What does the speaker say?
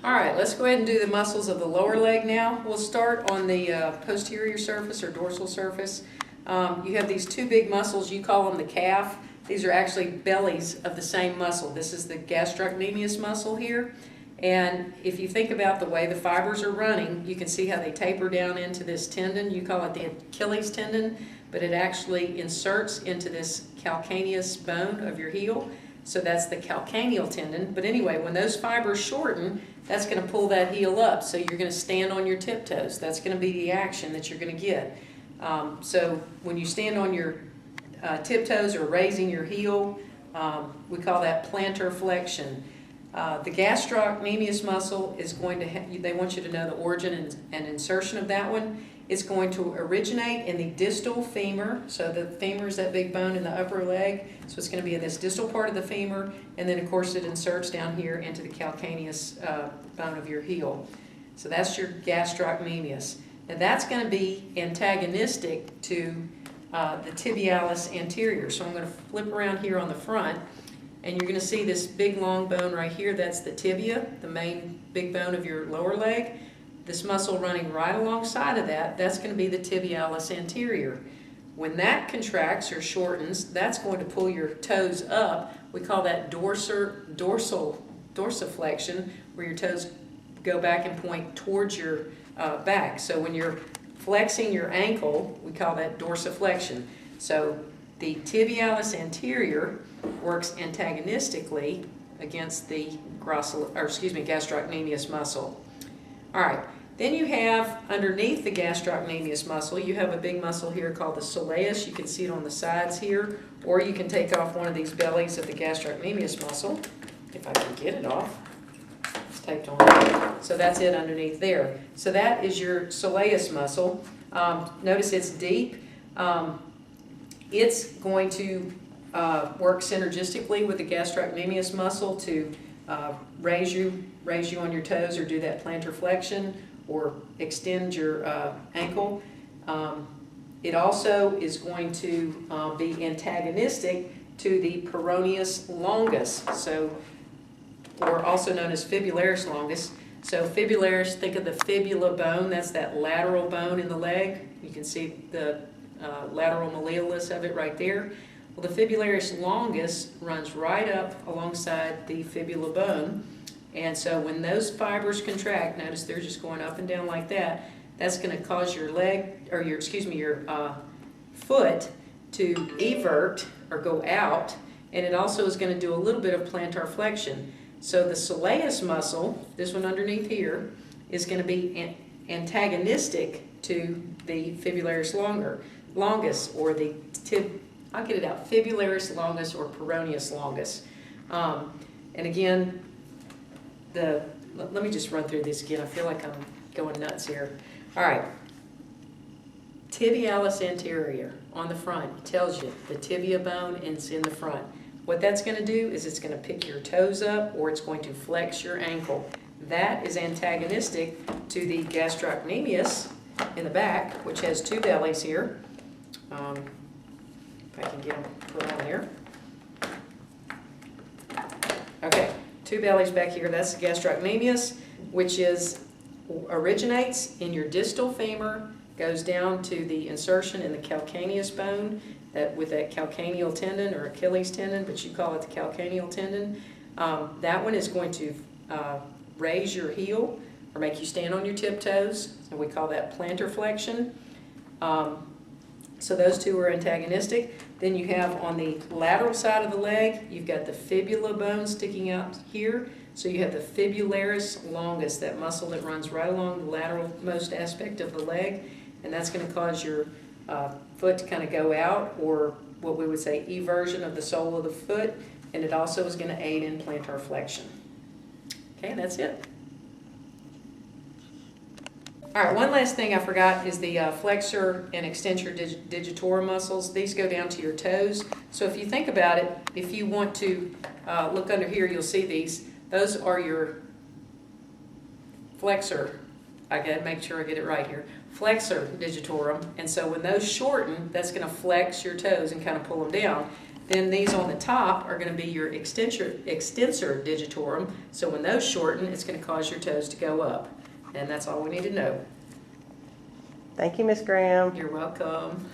All right, let's go ahead and do the muscles of the lower leg now. We'll start on the posterior surface or dorsal surface. You have these two big muscles, you call them the calf. These are actually bellies of the same muscle. This is the gastrocnemius muscle here. And if you think about the way the fibers are running, you can see how they taper down into this tendon. You call it the Achilles tendon, but it actually inserts into this calcaneus bone of your heel. So that's the calcaneal tendon. But anyway, when those fibers shorten, that's going to pull that heel up. So you're going to stand on your tiptoes. That's going to be the action that you're going to get. So when you stand on your tiptoes or raising your heel, we call that plantar flexion. The gastrocnemius muscle is going to, they want you to know the origin and insertion of that one. It's going to originate in the distal femur. So the femur is that big bone in the upper leg. So it's going to be in this distal part of the femur. And then, of course, it inserts down here into the calcaneus bone of your heel. So that's your gastrocnemius. Now that's going to be antagonistic to the tibialis anterior. So I'm going to flip around here on the front. And you're going to see this big long bone right here. That's the tibia, the main big bone of your lower leg. This muscle running right alongside of that, that's going to be the tibialis anterior. When that contracts or shortens, that's going to pull your toes up. We call that dorsiflexion, where your toes go back and point towards your back. So when you're flexing your ankle, we call that dorsiflexion. So the tibialis anterior works antagonistically against the gastrocnemius muscle. All right, then you have underneath the gastrocnemius muscle, you have a big muscle here called the soleus. You can see it on the sides here, or you can take off one of these bellies of the gastrocnemius muscle, if I can get it off. It's taped on. So that's it underneath there. So that is your soleus muscle. Notice it's deep. It's going to work synergistically with the gastrocnemius muscle to raise you on your toes or do that plantar flexion or extend your ankle. It also is going to be antagonistic to the peroneus longus, or also known as fibularis longus. So fibularis, think of the fibula bone, that's that lateral bone in the leg. You can see the lateral malleolus of it right there. Well, the fibularis longus runs right up alongside the fibula bone, and so when those fibers contract, notice they're just going up and down like that. That's going to cause your leg, or your foot to evert or go out, and it also is going to do a little bit of plantar flexion. So the soleus muscle, this one underneath here, is going to be antagonistic to the fibularis longus, or the I'll get it out, fibularis longus or peroneus longus. And again, let me just run through this again. I feel like I'm going nuts here. All right. Tibialis anterior on the front, it tells you the tibia bone is in the front. What that's going to do is it's going to pick your toes up, or it's going to flex your ankle. That is antagonistic to the gastrocnemius in the back, which has two bellies here. If I can get them put on there. Okay, two bellies back here. That's the gastrocnemius, which originates in your distal femur, goes down to the insertion in the calcaneus bone, with that calcaneal tendon or Achilles tendon, but you call it the calcaneal tendon. That one is going to raise your heel or make you stand on your tiptoes, and we call that plantar flexion. So those two are antagonistic. Then you have on the lateral side of the leg, you've got the fibula bone sticking out here. So you have the fibularis longus, that muscle that runs right along the lateralmost aspect of the leg, and that's going to cause your foot to kind of go out, or what we would say eversion of the sole of the foot, and it also is going to aid in plantar flexion. Okay, that's it. All right, one last thing I forgot is the flexor and extensor digitorum muscles. These go down to your toes. So if you think about it, if you want to look under here, you'll see these. Those are your flexor. I got to make sure I get it right here. Flexor digitorum. And so when those shorten, that's going to flex your toes and kind of pull them down. Then these on the top are going to be your extensor digitorum. So when those shorten, it's going to cause your toes to go up. And that's all we need to know. Thank you, Miss Graham. You're welcome.